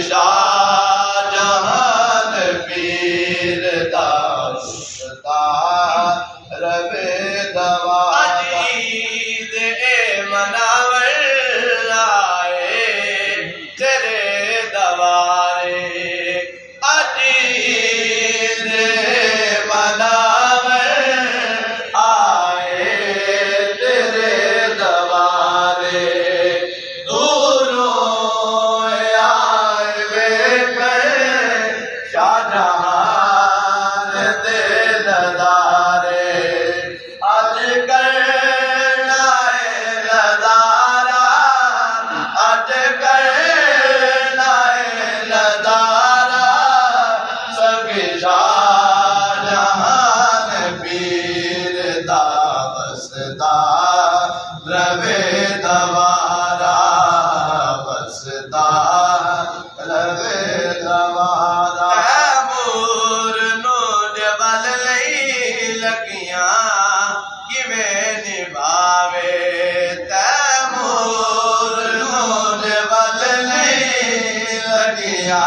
शाहजहान पीर दास्ता रवे दवा अजीज ए मनावर आए तेरे दवारे अजीज मनावर आए तेरे दवारे शाहजहान दे नज़ारे अज करना है नज़ारा अज करना है नज़ारा सब शाहजहान पीर दा बसदा रवे दवारा बसदा रवे दवारा निभावे तैमूर नूर बल लगिया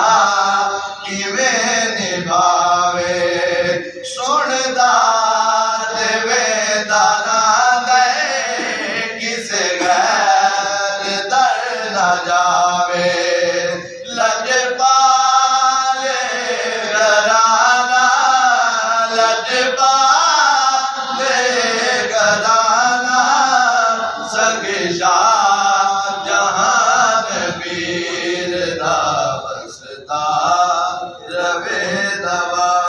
किवें निभावे सुनदा देवे दाना दे किस गैर दर न जावे लजपाले घराना लजपाल